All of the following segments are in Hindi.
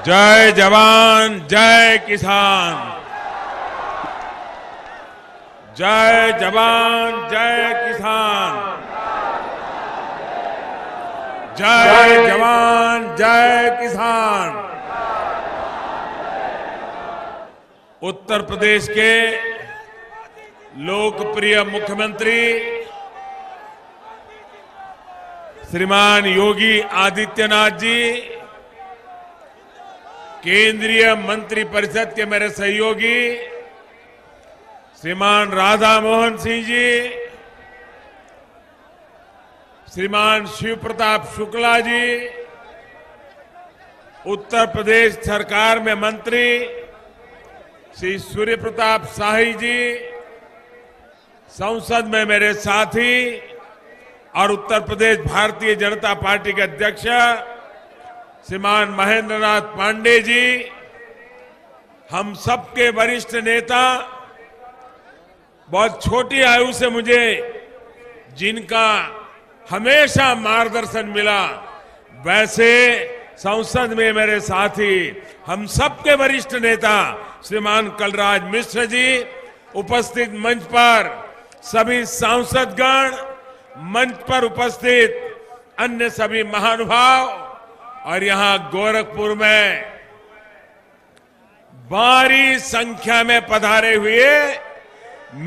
जय जवान जय किसान। जय जवान जय किसान। जय जवान जय किसान। उत्तर प्रदेश के लोकप्रिय मुख्यमंत्री श्रीमान योगी आदित्यनाथ जी, केंद्रीय मंत्रिपरिषद के मेरे सहयोगी श्रीमान राधा मोहन सिंह जी, श्रीमान शिव प्रताप शुक्ला जी, उत्तर प्रदेश सरकार में मंत्री श्री सूर्य प्रताप शाही जी, संसद में मेरे साथी और उत्तर प्रदेश भारतीय जनता पार्टी के अध्यक्ष श्रीमान महेंद्र नाथ पांडे जी, हम सबके वरिष्ठ नेता, बहुत छोटी आयु से मुझे जिनका हमेशा मार्गदर्शन मिला, वैसे संसद में मेरे साथी हम सबके वरिष्ठ नेता श्रीमान कलराज मिश्र जी, उपस्थित मंच पर सभी सांसदगण, मंच पर उपस्थित अन्य सभी महानुभाव और यहां गोरखपुर में भारी संख्या में पधारे हुए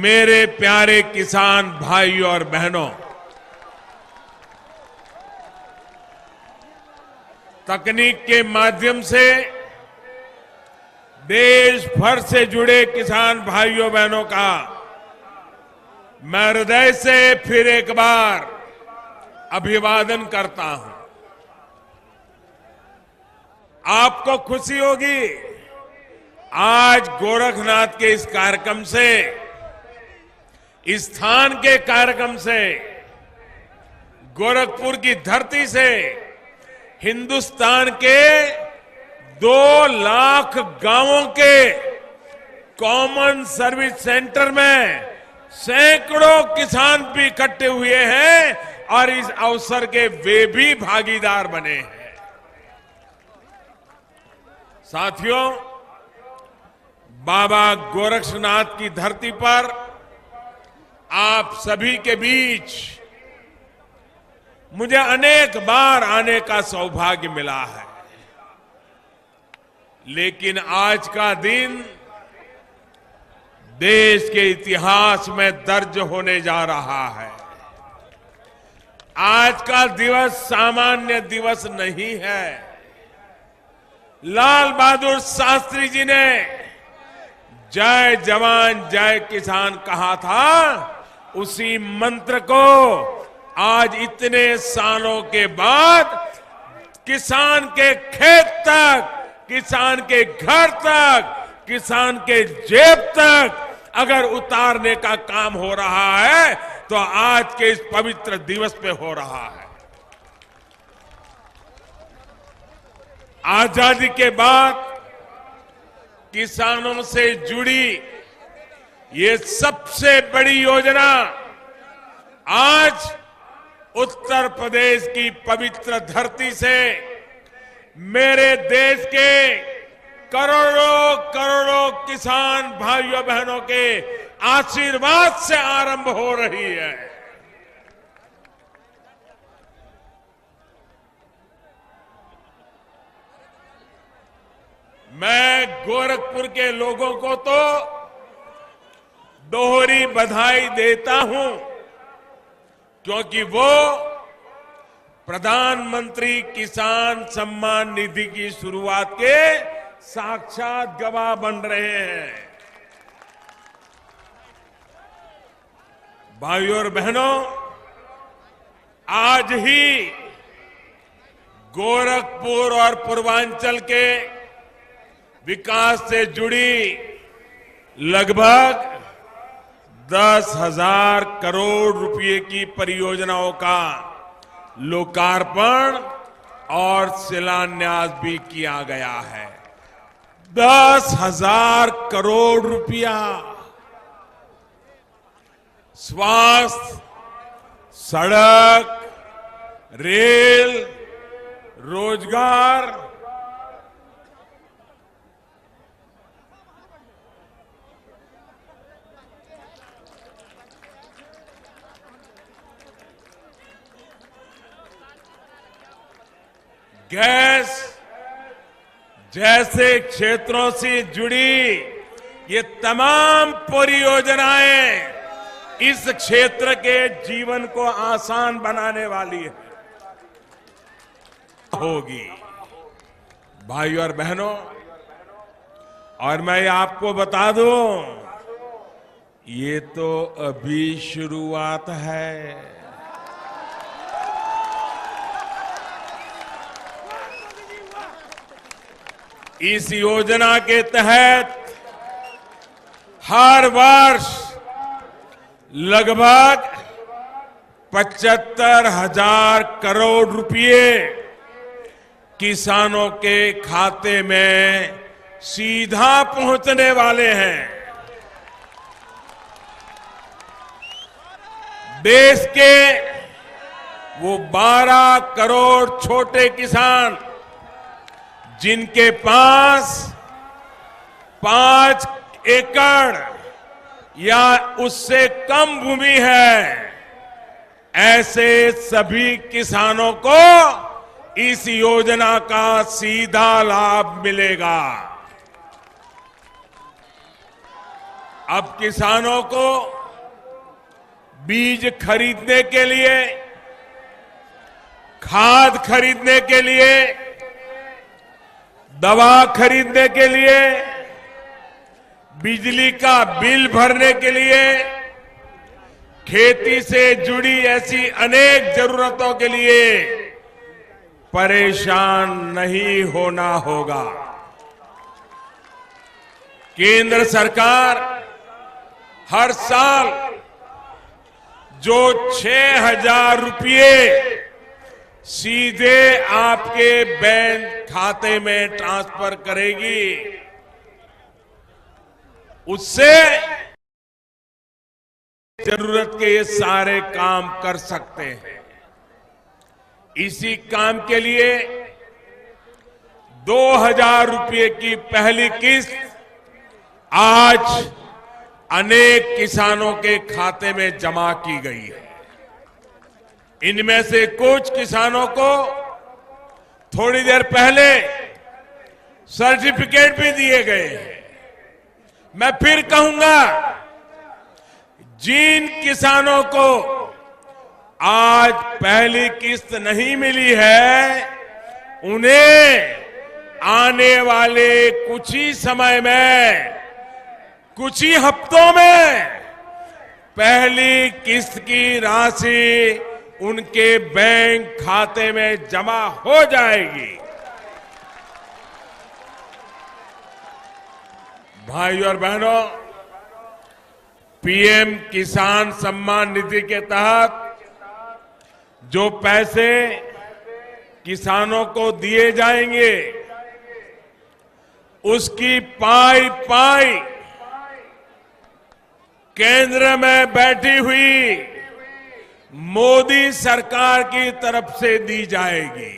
मेरे प्यारे किसान भाइयों और बहनों, तकनीक के माध्यम से देश भर से जुड़े किसान भाइयों बहनों का मैं हृदय से फिर एक बार अभिवादन करता हूं। आपको खुशी होगी, आज गोरखनाथ के इस कार्यक्रम से, इस स्थान के कार्यक्रम से, गोरखपुर की धरती से हिंदुस्तान के 2 लाख गांवों के कॉमन सर्विस सेंटर में सैकड़ों किसान भी इकट्ठे हुए हैं और इस अवसर के वे भी भागीदार बने हैं। साथियों, बाबा गोरक्षनाथ की धरती पर आप सभी के बीच मुझे अनेक बार आने का सौभाग्य मिला है, लेकिन आज का दिन देश के इतिहास में दर्ज होने जा रहा है। आज का दिवस सामान्य दिवस नहीं है। लाल बहादुर शास्त्री जी ने जय जवान जय किसान कहा था, उसी मंत्र को आज इतने सालों के बाद किसान के खेत तक, किसान के घर तक, किसान के जेब तक अगर उतारने का काम हो रहा है तो आज के इस पवित्र दिवस पे हो रहा है। आजादी के बाद किसानों से जुड़ी ये सबसे बड़ी योजना आज उत्तर प्रदेश की पवित्र धरती से मेरे देश के करोड़ों करोड़ों किसान भाइयों बहनों के आशीर्वाद से आरंभ हो रही है। मैं गोरखपुर के लोगों को तो दोहरी बधाई देता हूं, क्योंकि वो प्रधानमंत्री किसान सम्मान निधि की शुरुआत के साक्षात गवाह बन रहे हैं। भाइयों और बहनों, आज ही गोरखपुर और पूर्वांचल के विकास से जुड़ी लगभग 10,000 करोड़ रुपए की परियोजनाओं का लोकार्पण और शिलान्यास भी किया गया है। 10,000 करोड़ रुपया स्वास्थ्य, सड़क, रेल, रोजगार गैस जैसे क्षेत्रों से जुड़ी ये तमाम परियोजनाएं इस क्षेत्र के जीवन को आसान बनाने वाली होगी। भाइयों और बहनों, और मैं आपको बता दूं, ये तो अभी शुरुआत है। इस योजना के तहत हर वर्ष लगभग 75,000 करोड़ रुपए किसानों के खाते में सीधा पहुंचने वाले हैं। देश के वो 12 करोड़ छोटे किसान जिनके पास 5 एकड़ या उससे कम भूमि है, ऐसे सभी किसानों को इस योजना का सीधा लाभ मिलेगा। अब किसानों को बीज खरीदने के लिए, खाद खरीदने के लिए, दवा खरीदने के लिए, बिजली का बिल भरने के लिए, खेती से जुड़ी ऐसी अनेक जरूरतों के लिए परेशान नहीं होना होगा। केंद्र सरकार हर साल जो 6,000 रुपये सीधे आपके बैंक खाते में ट्रांसफर करेगी, उससे जरूरत के ये सारे काम कर सकते हैं। इसी काम के लिए 2,000 रुपये की पहली किस्त आज अनेक किसानों के खाते में जमा की गई है। इनमें से कुछ किसानों को थोड़ी देर पहले सर्टिफिकेट भी दिए गए हैं। मैं फिर कहूंगा, जिन किसानों को आज पहली किस्त नहीं मिली है, उन्हें आने वाले कुछ ही समय में, कुछ ही हफ्तों में पहली किस्त की राशि उनके बैंक खाते में जमा हो जाएगी। भाइयों और बहनों, पीएम किसान सम्मान निधि के तहत जो पैसे किसानों को दिए जाएंगे, उसकी पाई पाई केंद्र में बैठी हुई मोदी सरकार की तरफ से दी जाएगी।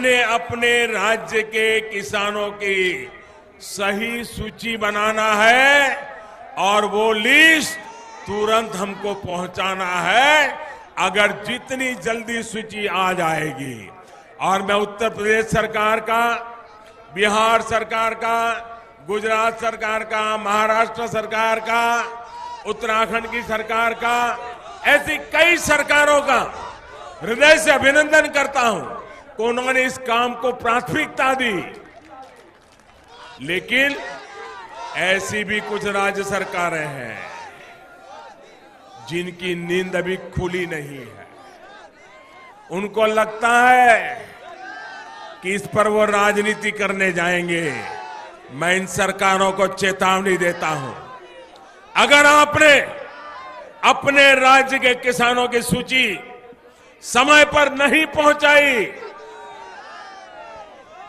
ने अपने राज्य के किसानों की सही सूची बनाना है और वो लिस्ट तुरंत हमको पहुंचाना है। अगर जितनी जल्दी सूची आ जाएगी, और मैं उत्तर प्रदेश सरकार का, बिहार सरकार का, गुजरात सरकार का, महाराष्ट्र सरकार का, उत्तराखंड की सरकार का, ऐसी कई सरकारों का हृदय से अभिनंदन करता हूं कि उन्होंने इस काम को प्राथमिकता दी। लेकिन ऐसी भी कुछ राज्य सरकारें हैं जिनकी नींद अभी खुली नहीं है। उनको लगता है कि इस पर वो राजनीति करने जाएंगे। मैं इन सरकारों को चेतावनी देता हूं, अगर आपने अपने राज्य के किसानों की सूची समय पर नहीं पहुंचाई,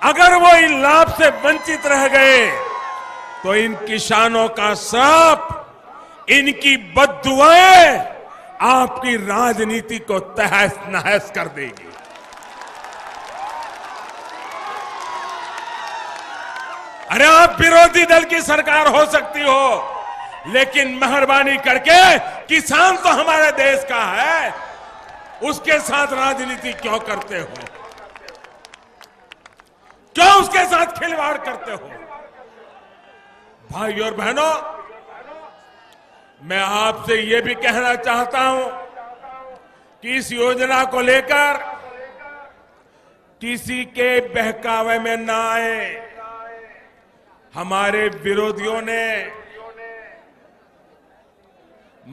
अगर वो इन लाभ से वंचित रह गए, तो इन किसानों का श्राप, इनकी बद्दुआएं आपकी राजनीति को तहस नहस कर देगी। अरे आप विरोधी दल की सरकार हो सकती हो, लेकिन मेहरबानी करके किसान तो हमारे देश का है। उसके साथ राजनीति क्यों करते हो? क्यों उसके साथ खिलवाड़ करते हो? भाई और बहनों, मैं आपसे यह भी कहना चाहता हूं कि इस योजना को लेकर किसी के बहकावे में ना आए। हमारे विरोधियों ने,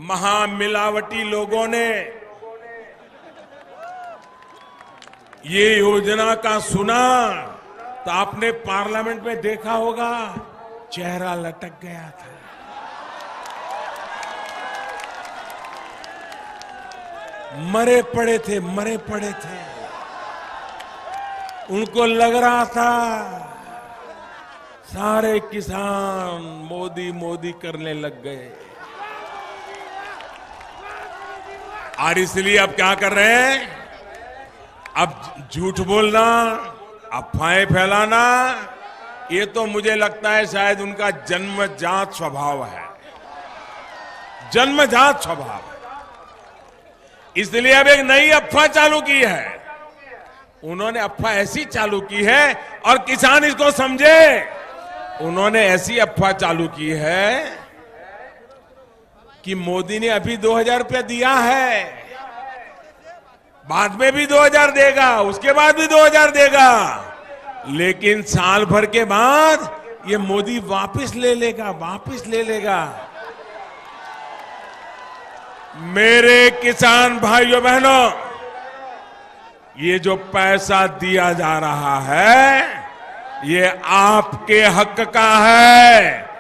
महामिलावटी लोगों ने ये योजना का सुना तो आपने पार्लियामेंट में देखा होगा, चेहरा लटक गया था। मरे पड़े थे, मरे पड़े थे। उनको लग रहा था सारे किसान मोदी मोदी करने लग गए। और इसलिए अब क्या कर रहे हैं? अब झूठ बोलना, अफवाहें फैलाना, ये तो मुझे लगता है शायद उनका जन्मजात स्वभाव है, जन्मजात स्वभाव। इसलिए अब एक नई अफवाह चालू की है। उन्होंने अफवाह ऐसी चालू की है और किसान इसको समझे। उन्होंने ऐसी अफवाह चालू की है कि मोदी ने अभी 2000 रुपया दिया है, बाद में भी 2000 देगा, उसके बाद भी 2000 देगा, लेकिन साल भर के बाद ये मोदी वापस ले लेगा, वापस ले लेगा। मेरे किसान भाइयों बहनों, ये जो पैसा दिया जा रहा है, ये आपके हक का है।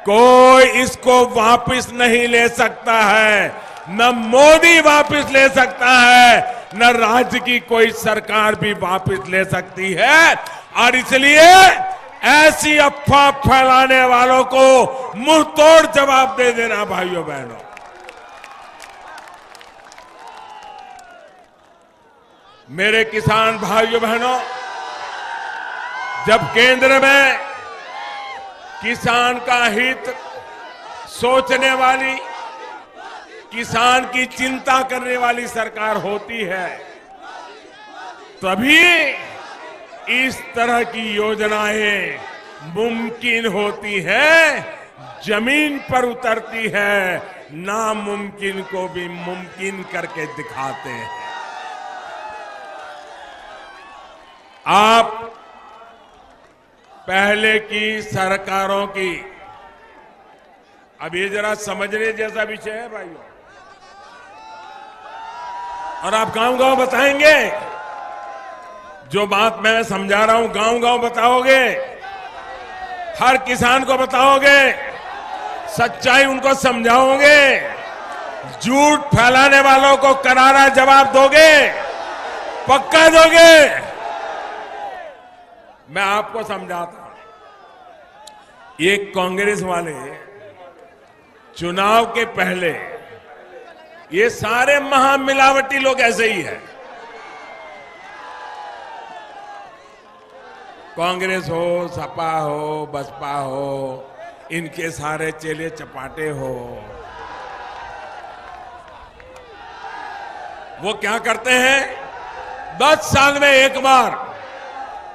कोई इसको वापस नहीं ले सकता है, न मोदी वापस ले सकता है, न राज्य की कोई सरकार भी वापस ले सकती है। और इसलिए ऐसी अफवाह फैलाने वालों को मुंह तोड़ जवाब दे देना भाइयों बहनों। मेरे किसान भाइयों बहनों, जब केंद्र में किसान का हित सोचने वाली, किसान की चिंता करने वाली सरकार होती है, तभी इस तरह की योजनाएं मुमकिन होती है, जमीन पर उतरती है, नामुमकिन को भी मुमकिन करके दिखाते हैं। आप पहले की सरकारों की, अब ये जरा समझने जैसा विषय है भाइयों, और आप गांव-गांव बताएंगे। जो बात मैं समझा रहा हूं गांव-गांव बताओगे, हर किसान को बताओगे, सच्चाई उनको समझाओगे, झूठ फैलाने वालों को करारा जवाब दोगे, पक्का दोगे। मैं आपको समझाता हूं, ये कांग्रेस वाले चुनाव के पहले, ये सारे महामिलावटी लोग ऐसे ही हैं। कांग्रेस हो, सपा हो, बसपा हो, इनके सारे चेले चपाटे हो। वो क्या करते हैं? 10 साल में एक बार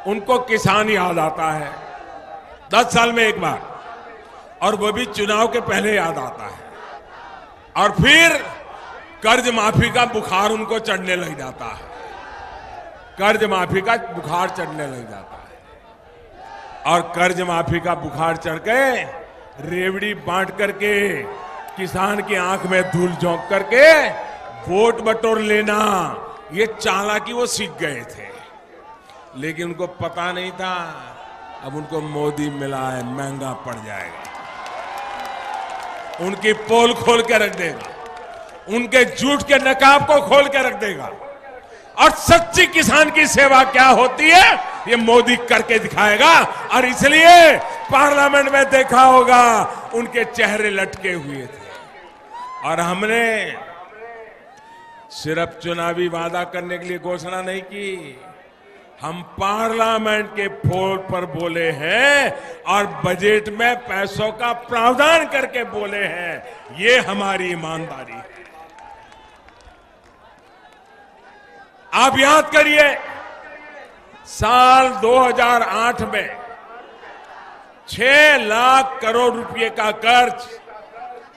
उनको किसान याद आता है, 10 साल में एक बार, और वो भी चुनाव के पहले याद आता है। और फिर कर्ज माफी का बुखार उनको चढ़ने लग जाता है, कर्ज माफी का बुखार चढ़ने लग जाता है। और कर्ज माफी का बुखार चढ़ के रेवड़ी बांट करके, किसान की आंख में धूल झोंक करके वोट बटोर लेना, ये चालाकी वो सीख गए थे। लेकिन उनको पता नहीं था, अब उनको मोदी मिला है, महंगा पड़ जाएगा, उनकी पोल खोल के रख देगा, उनके झूठ के नकाब को खोल के रख देगा। और सच्ची किसान की सेवा क्या होती है, ये मोदी करके दिखाएगा। और इसलिए पार्लियामेंट में देखा होगा, उनके चेहरे लटके हुए थे। और हमने सिर्फ चुनावी वादा करने के लिए घोषणा नहीं की, हम पार्लियामेंट के फ्लोर पर बोले हैं और बजट में पैसों का प्रावधान करके बोले हैं। ये हमारी ईमानदारी है। आप याद करिए, साल 2008 में 6 लाख करोड़ रुपए का कर्ज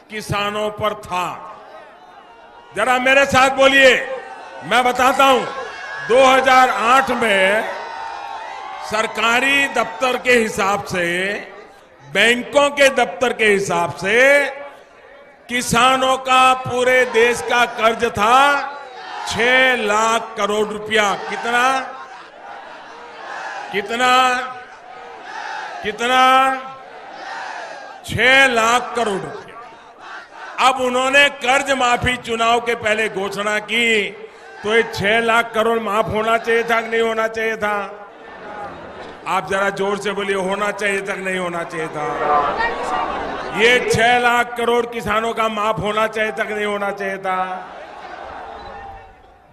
किसानों पर था। जरा मेरे साथ बोलिए, मैं बताता हूं। 2008 में सरकारी दफ्तर के हिसाब से, बैंकों के दफ्तर के हिसाब से किसानों का पूरे देश का कर्ज था 6 लाख करोड़ रुपया। कितना कितना कितना 6 लाख करोड़ रुपया। अब उन्होंने कर्ज माफी चुनाव के पहले घोषणा की, तो ये 6 लाख करोड़ माफ होना चाहिए था कि नहीं होना चाहिए था? आप जरा जोर से बोलिए, होना चाहिए था कि नहीं होना चाहिए था? ये 6 लाख करोड़ किसानों का माफ होना चाहिए था कि नहीं होना चाहिए था?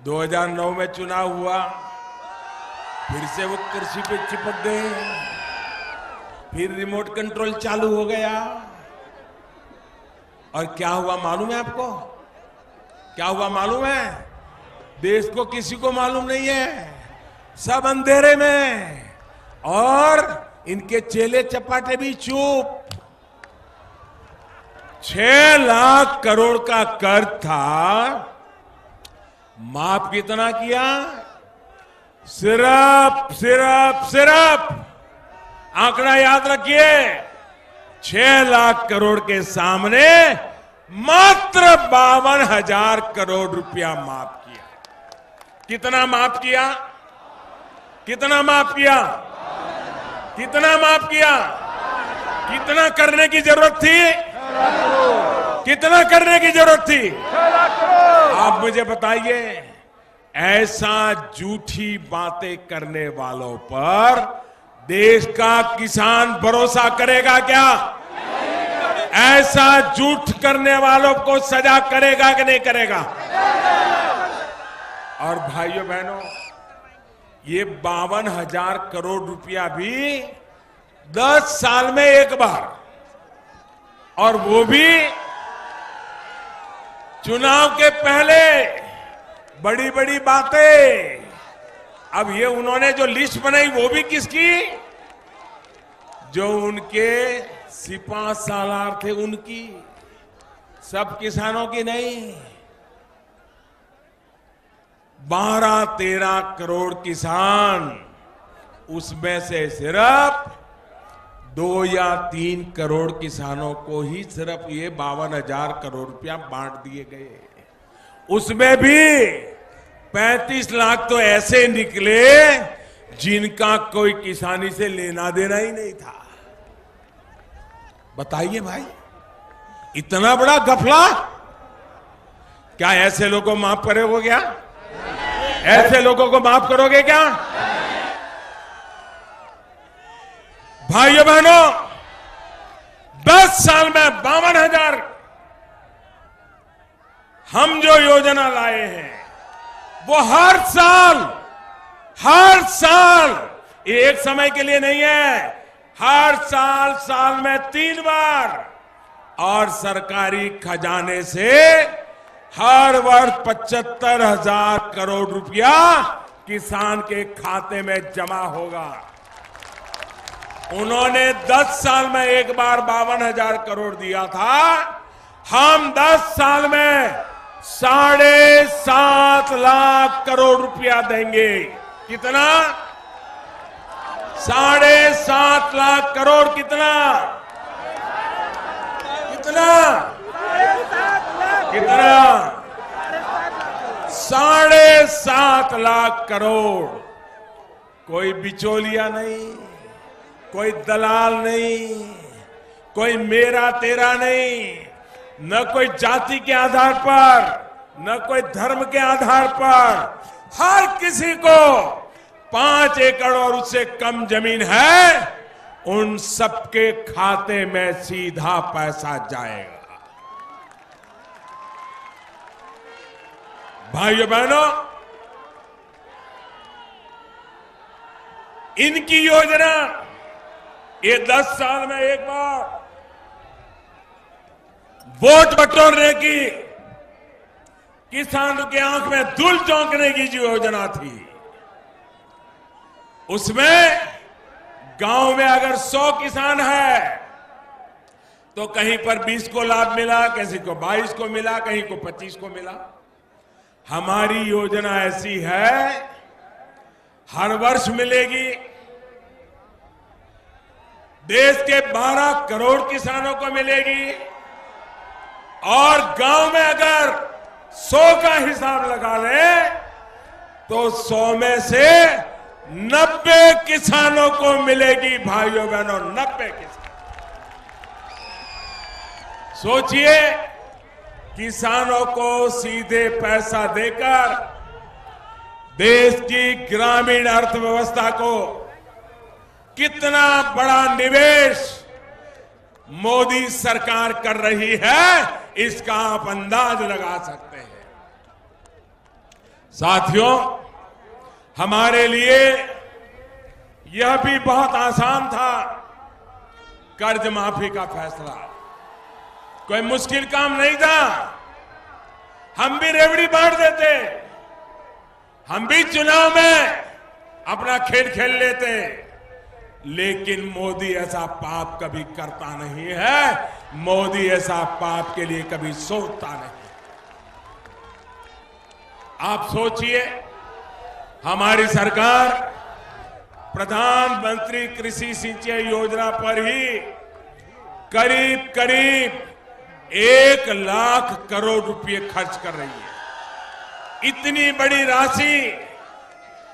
2009 में चुनाव हुआ, फिर से वो कृषि पे चिपक गए, फिर रिमोट कंट्रोल चालू हो गया। और क्या हुआ मालूम है आपको? क्या हुआ मालूम है? देश को किसी को मालूम नहीं है, सब अंधेरे में, और इनके चेले चपाटे भी चुप। 6 लाख करोड़ का कर्ज था, माफ कितना किया? सिर्फ आंकड़ा याद रखिए, 6 लाख करोड़ के सामने मात्र 52,000 करोड़ रुपया माफ किया। कितना माफ किया? कितना माफ किया? कितना माफ किया? कितना करने की जरूरत थी? कितना करने की जरूरत थी? आप मुझे बताइए, ऐसा झूठी बातें करने वालों पर देश का किसान भरोसा करेगा क्या? ऐसा झूठ करने वालों को सजा करेगा कि नहीं करेगा? और भाइयों बहनों, ये 52,000 करोड़ रुपया भी 10 साल में एक बार, और वो भी चुनाव के पहले। बड़ी बड़ी बातें। अब ये उन्होंने जो लिस्ट बनाई, वो भी किसकी? जो उनके सिपा सालार थे उनकी, सब किसानों की नहीं। 12-13 करोड़ किसान, उसमें से सिर्फ 2 या 3 करोड़ किसानों को ही सिर्फ ये 52,000 करोड़ रुपया बांट दिए गए। उसमें भी 35 लाख तो ऐसे निकले जिनका कोई किसानी से लेना देना ही नहीं था। बताइए भाई, इतना बड़ा घपला! क्या ऐसे लोगों को माफ करोगे क्या? ऐसे लोगों को माफ करोगे क्या? भाइयों बहनों, 10 साल में 52,000 हम जो योजना लाए हैं, वो हर साल, ये एक समय के लिए नहीं है, हर साल में 3 बार, और सरकारी खजाने से हर वर्ष 75,000 करोड़ रुपया किसान के खाते में जमा होगा। उन्होंने 10 साल में एक बार 52,000 करोड़ दिया था, हम 10 साल में 7.5 लाख करोड़ रुपया देंगे। कितना? 7.5 लाख करोड़। कितना? कितना? कितना? 7.5 लाख करोड़। कोई बिचौलिया नहीं, कोई दलाल नहीं, कोई मेरा तेरा नहीं, न कोई जाति के आधार पर, न कोई धर्म के आधार पर, हर किसी को 5 एकड़ और उससे कम जमीन है, उन सबके खाते में सीधा पैसा जाएगा। भाइयों बहनों, इनकी योजना ये 10 साल में एक बार वोट बटोरने की, किसानों की आंख में धूल झोंकने की जो योजना थी, उसमें गांव में अगर 100 किसान है तो कहीं पर 20 को लाभ मिला, किसी को 22 को मिला, कहीं को 25 को मिला। हमारी योजना ऐसी है, हर वर्ष मिलेगी। देश के 12 करोड़ किसानों को मिलेगी और गांव में अगर 100 का हिसाब लगा ले तो 100 में से 90 किसानों को मिलेगी। भाइयों बहनों, 90 किसान। सोचिए, किसानों को सीधे पैसा देकर देश की ग्रामीण अर्थव्यवस्था को कितना बड़ा निवेश मोदी सरकार कर रही है, इसका आप अंदाज लगा सकते हैं। साथियों, हमारे लिए यह भी बहुत आसान था कर्ज माफी का फैसला। कोई मुश्किल काम नहीं था। हम भी रेवड़ी बांट देते, हम भी चुनाव में अपना खेल खेल लेते, लेकिन मोदी ऐसा पाप कभी करता नहीं है। मोदी ऐसा पाप के लिए कभी सोचता नहीं। आप सोचिए, हमारी सरकार प्रधानमंत्री कृषि सिंचाई योजना पर ही करीब करीब 1 लाख करोड़ रुपए खर्च कर रही है। इतनी बड़ी राशि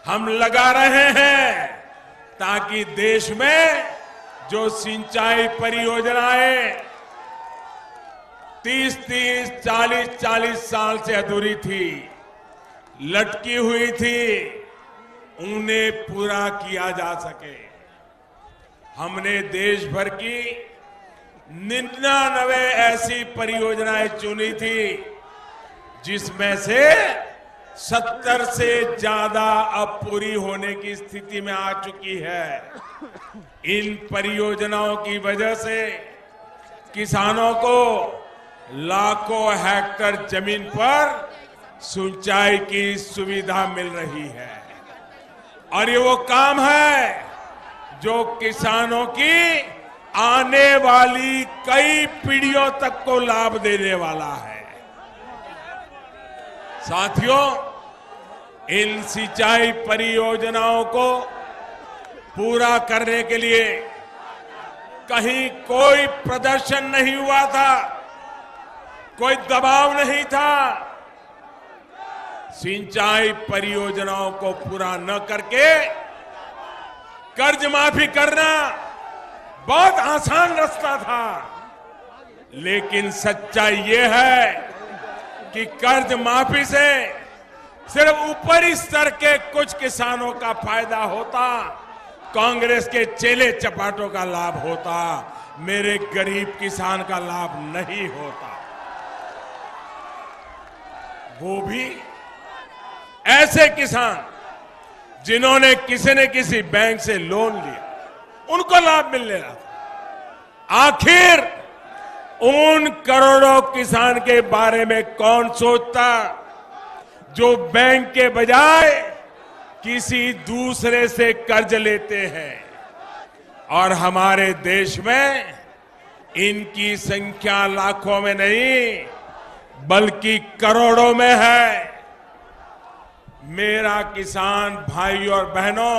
हम लगा रहे हैं ताकि देश में जो सिंचाई परियोजनाएं 30-30, 40-40 साल से अधूरी थी, लटकी हुई थी, उन्हें पूरा किया जा सके। हमने देश भर की 99 ऐसी परियोजनाएं चुनी थी जिसमें से 70 से ज्यादा अब पूरी होने की स्थिति में आ चुकी है। इन परियोजनाओं की वजह से किसानों को लाखों हेक्टेयर जमीन पर सिंचाई की सुविधा मिल रही है और ये वो काम है जो किसानों की आने वाली कई पीढ़ियों तक को लाभ देने वाला है। साथियों, इन सिंचाई परियोजनाओं को पूरा करने के लिए कहीं कोई प्रदर्शन नहीं हुआ था, कोई दबाव नहीं था। सिंचाई परियोजनाओं को पूरा न करके कर्ज माफी करना बहुत आसान रास्ता था, लेकिन सच्चाई ये है कि कर्ज माफी से सिर्फ ऊपरी स्तर के कुछ किसानों का फायदा होता, कांग्रेस के चेले चपाटों का लाभ होता, मेरे गरीब किसान का लाभ नहीं होता। वो भी ऐसे किसान जिन्होंने किसी न किसी बैंक से लोन लिया, उनको लाभ मिलने लगा। आखिर उन करोड़ों किसान के बारे में कौन सोचता जो बैंक के बजाय किसी दूसरे से कर्ज लेते हैं। और हमारे देश में इनकी संख्या लाखों में नहीं बल्कि करोड़ों में है। मेरा किसान भाई और बहनों,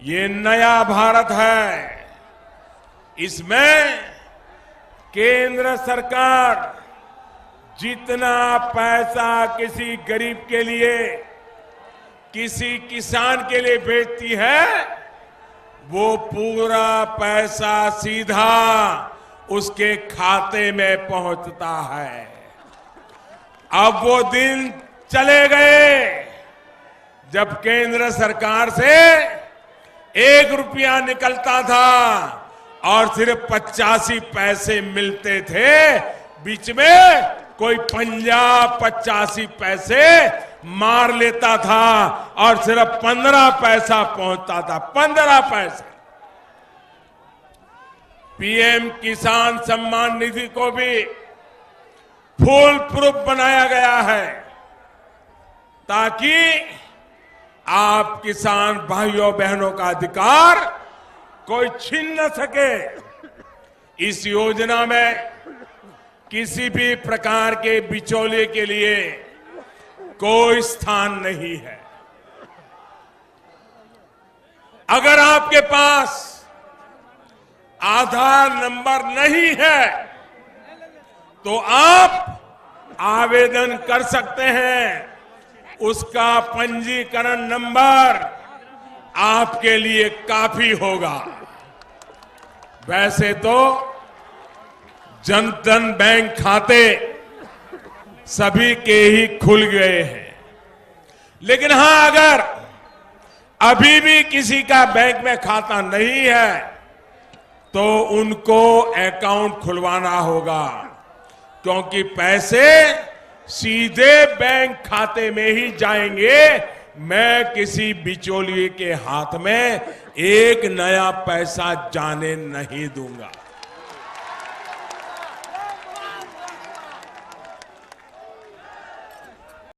ये नया भारत है। इसमें केंद्र सरकार जितना पैसा किसी गरीब के लिए, किसी किसान के लिए भेजती है, वो पूरा पैसा सीधा उसके खाते में पहुंचता है। अब वो दिन चले गए जब केंद्र सरकार से 1 रुपया निकलता था और सिर्फ 85 पैसे मिलते थे। बीच में कोई 50-85 पैसे मार लेता था और सिर्फ 15 पैसा पहुंचता था। 15 पैसे। पीएम किसान सम्मान निधि को भी फुल प्रूफ बनाया गया है ताकि आप किसान भाइयों बहनों का अधिकार कोई छीन न सके। इस योजना में किसी भी प्रकार के बिचौलिए के लिए कोई स्थान नहीं है। अगर आपके पास आधार नंबर नहीं है तो आप आवेदन कर सकते हैं। उसका पंजीकरण नंबर आपके लिए काफी होगा। वैसे तो जन धन बैंक खाते सभी के ही खुल गए हैं, लेकिन हां, अगर अभी भी किसी का बैंक में खाता नहीं है तो उनको अकाउंट खुलवाना होगा, क्योंकि पैसे सीधे बैंक खाते में ही जाएंगे। मैं किसी बिचौलिए के हाथ में एक नया पैसा जाने नहीं दूंगा।